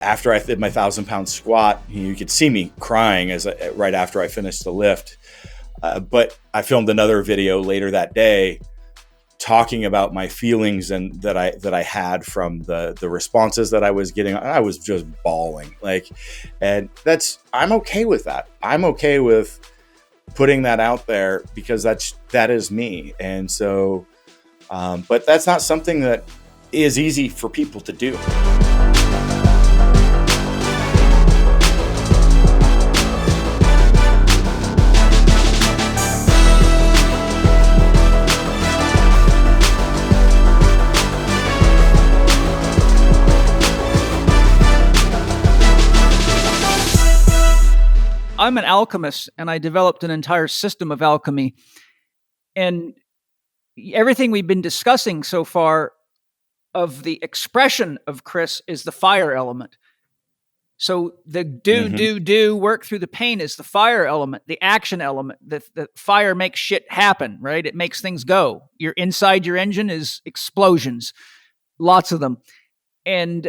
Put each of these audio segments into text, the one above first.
after I did my 1,000-pound squat, you could see me crying right after I finished the lift. But I filmed another video later that day talking about my feelings and that I had from the responses that I was getting. I was just bawling, and I'm okay with that. I'm okay with putting that out there because that is me. And so, but that's not something that is easy for people to do. I'm an alchemist, and I developed an entire system of alchemy. And everything we've been discussing so far of the expression of Chris is the fire element. So the do, work through the pain is the fire element, the action element. The fire makes shit happen, right? It makes things go. Inside your engine is explosions, lots of them. And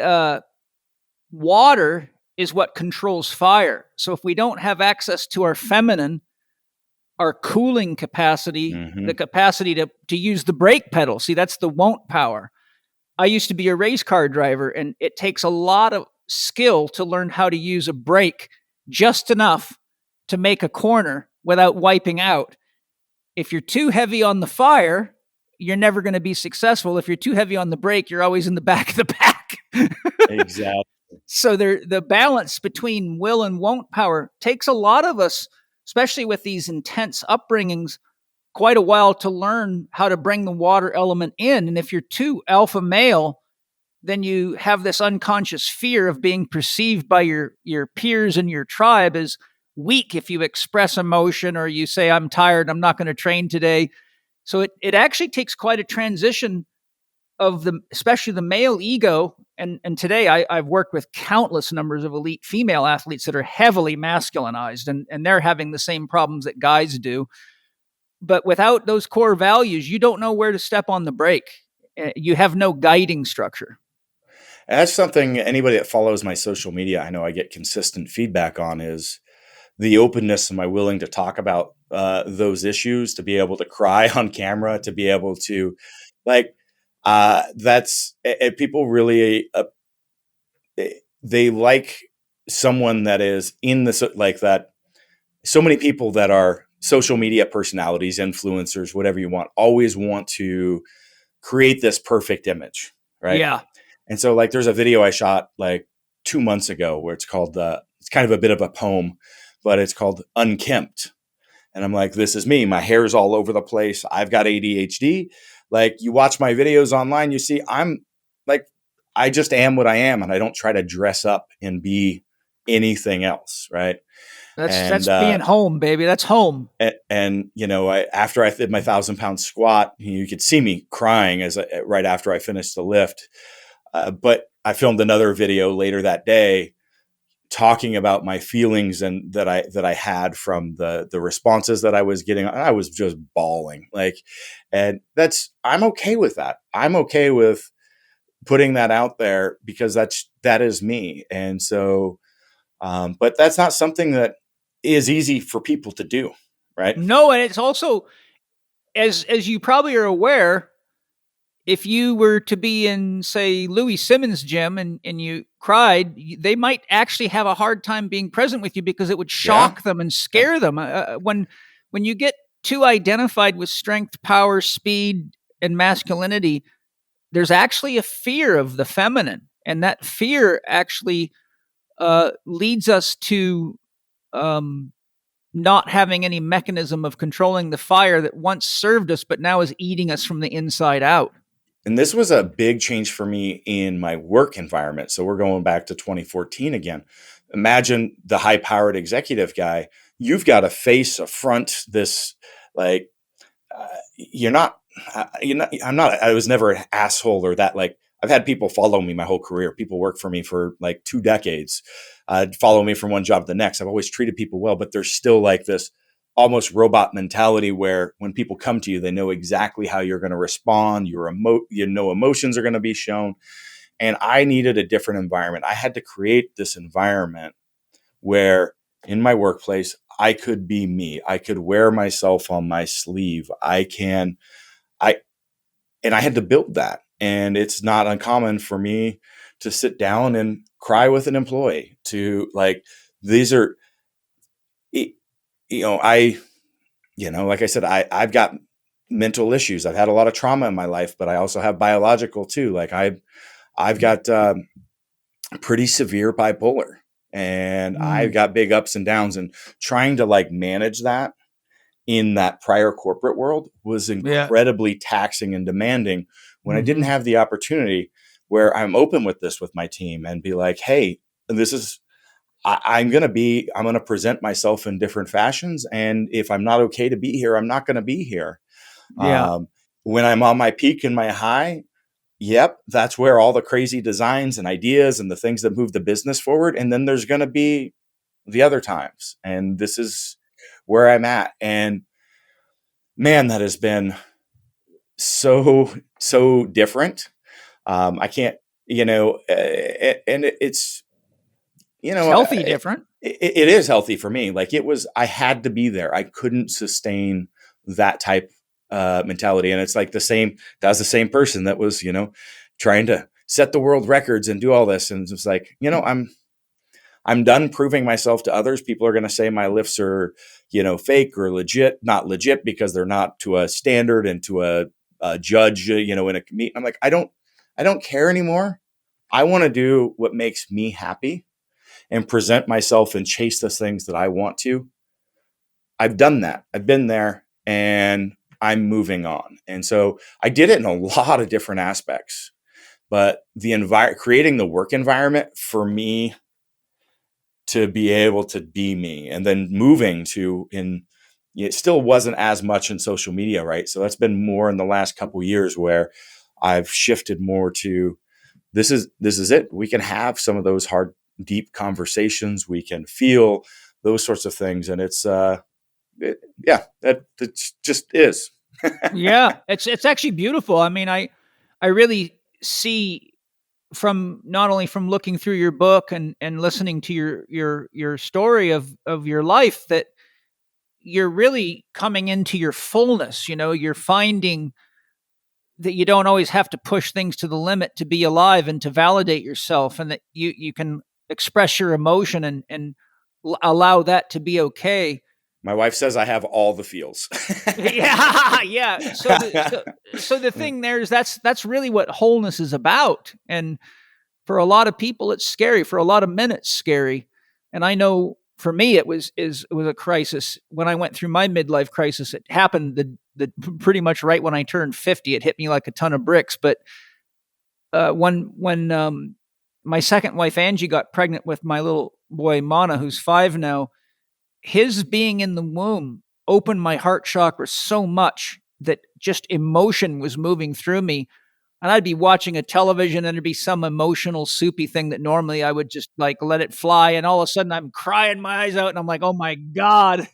water is what controls fire. So if we don't have access to our feminine, our cooling capacity, the capacity to use the brake pedal, see, that's the won't power. I used to be a race car driver, and it takes a lot of skill to learn how to use a brake just enough to make a corner without wiping out. If you're too heavy on the fire, you're never going to be successful. If you're too heavy on the brake, you're always in the back of the pack. Exactly. So the balance between will and won't power takes a lot of us, especially with these intense upbringings, quite a while to learn how to bring the water element in. And if you're too alpha male, then you have this unconscious fear of being perceived by your peers and your tribe as weak if you express emotion or you say, I'm tired, I'm not going to train today. So it actually takes quite a transition of especially the male ego. And today I've worked with countless numbers of elite female athletes that are heavily masculinized, and they're having the same problems that guys do. But without those core values, you don't know where to step on the brake. You have no guiding structure. And that's something anybody that follows my social media, I know I get consistent feedback on, is the openness. Am I willing to talk about those issues, to be able to cry on camera, to be able to people really, they like someone that is in this, that. So many people that are social media personalities, influencers, whatever you want, always want to create this perfect image, right? Yeah. And so there's a video I shot 2 months ago where it's called, it's kind of a bit of a poem, but it's called Unkempt. And I'm like, this is me. My hair's all over the place. I've got ADHD. You watch my videos online, you see I just am what I am, and I don't try to dress up and be anything else, right? That's being home, baby. That's home. And after I did my 1,000-pound squat, you could see me crying right after I finished the lift. But I filmed another video later that day talking about my feelings and that I had from the responses that I was getting. I was just bawling, and I'm okay with that. I'm okay with putting that out there because that is me. And so, but that's not something that is easy for people to do, right? No, and it's also, as you probably are aware, if you were to be in, say, Louis Simmons' gym and you cried, they might actually have a hard time being present with you because it would shock them and scare them. When you get too identified with strength, power, speed, and masculinity, there's actually a fear of the feminine. And that fear actually leads us to not having any mechanism of controlling the fire that once served us, but now is eating us from the inside out. And this was a big change for me in my work environment. So we're going back to 2014 again. Imagine the high-powered executive guy. You've got a face, a front, this I was never an asshole or that. I've had people follow me my whole career. People work for me for 2 decades, follow me from one job to the next. I've always treated people well, but there's still this almost robot mentality where when people come to you, they know exactly how you're going to respond. Emotions are going to be shown. And I needed a different environment. I had to create this environment where in my workplace, I could be me. I could wear myself on my sleeve. And I had to build that. And it's not uncommon for me to sit down and cry with an employee to like, these are, you know, like I said, I've got mental issues. I've had a lot of trauma in my life, but I also have biological too. Like I've got pretty severe bipolar, and I've got big ups and downs, and trying to like manage that in that prior corporate world was incredibly taxing and demanding when I didn't have the opportunity where I'm open with this with my team and be like, hey, this is, I'm going to present myself in different fashions. And if I'm not okay to be here, I'm not going to be here. Yeah. When I'm on my peak and my high, yep, that's where all the crazy designs and ideas and the things that move the business forward. And then there's going to be the other times. And this is where I'm at. And man, that has been so different. I can't, and it's, It's healthy different. It is healthy for me. Like I had to be there. I couldn't sustain that type mentality. And it's like that was the same person that was, trying to set the world records and do all this. And it's like, I'm done proving myself to others. People are going to say my lifts are, fake or legit, not legit because they're not to a standard and to a judge, in a meet. I'm like, I don't care anymore. I want to do what makes me happy and present myself and chase the things that I want to. I've done that. I've been there and I'm moving on. And so I did it in a lot of different aspects, but creating the work environment for me to be able to be me, and then moving it still wasn't as much in social media, right? So that's been more in the last couple of years where I've shifted more to this is it. We can have some of those hard, deep conversations. We can feel those sorts of things. And it's, it just is. Yeah. It's actually beautiful. I mean, I really see from not only from looking through your book and listening to your story of your life that you're really coming into your fullness. You're finding that you don't always have to push things to the limit to be alive and to validate yourself, and that you can express your emotion and allow that to be okay. My wife says I have all the feels. Yeah. So the thing there is that's really what wholeness is about. And for a lot of people, it's scary. For a lot of men, it's scary. And I know for me, it was a crisis when I went through my midlife crisis. It happened the pretty much right when I turned 50. It hit me like a ton of bricks. But when my second wife Angie got pregnant with my little boy Mana, who's 5 now, his being in the womb opened my heart chakra so much that just emotion was moving through me. And I'd be watching a television and there'd be some emotional soupy thing that normally I would just like let it fly. And all of a sudden I'm crying my eyes out and I'm like, oh my God.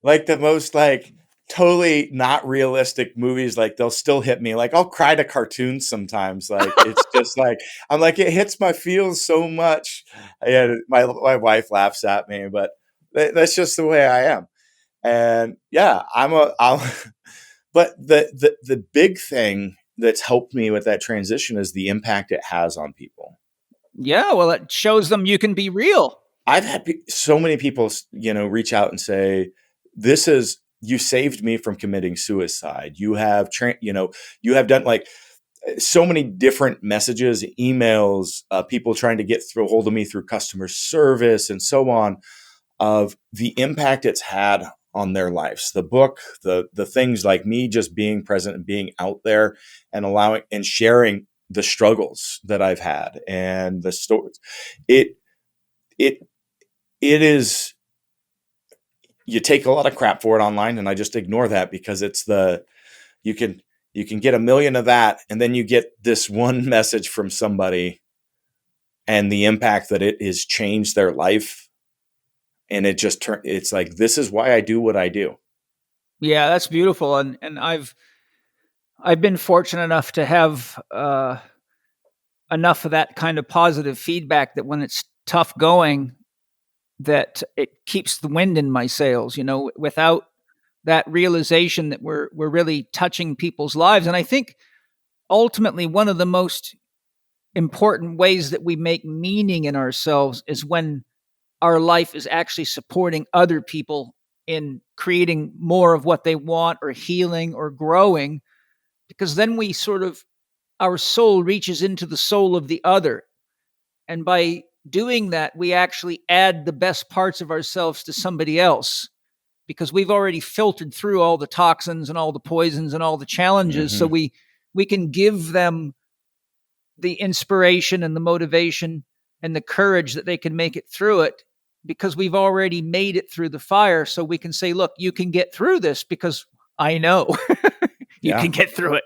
Like the most like totally not realistic movies. Like they'll still hit me. Like I'll cry to cartoons sometimes. Like it's just like, I'm like, it hits my feels so much. And my wife laughs at me, but that's just the way I am. And yeah, but the big thing that's helped me with that transition is the impact it has on people. Yeah, well, it shows them you can be real. I've had so many people, reach out and say, you saved me from committing suicide. You have, you have done like so many different messages, emails, people trying to get through hold of me through customer service and so on, of the impact it's had on their lives. The book, the things like me just being present and being out there and allowing and sharing the struggles that I've had and the stories. It is, you take a lot of crap for it online, and I just ignore that because it's you can get a million of that, and then you get this one message from somebody and the impact that it has changed their life. And it's like, this is why I do what I do. Yeah, that's beautiful. And I've been fortunate enough to have enough of that kind of positive feedback that when it's tough going, that it keeps the wind in my sails, without that realization that we're really touching people's lives. And I think ultimately one of the most important ways that we make meaning in ourselves is when our life is actually supporting other people in creating more of what they want, or healing, or growing, because then we sort of, our soul reaches into the soul of the other. And by doing that, we actually add the best parts of ourselves to somebody else, because we've already filtered through all the toxins and all the poisons and all the challenges. Mm-hmm. So we can give them the inspiration and the motivation and the courage that they can make it through it, because we've already made it through the fire. So we can say, look, you can get through this because I know you can get through it.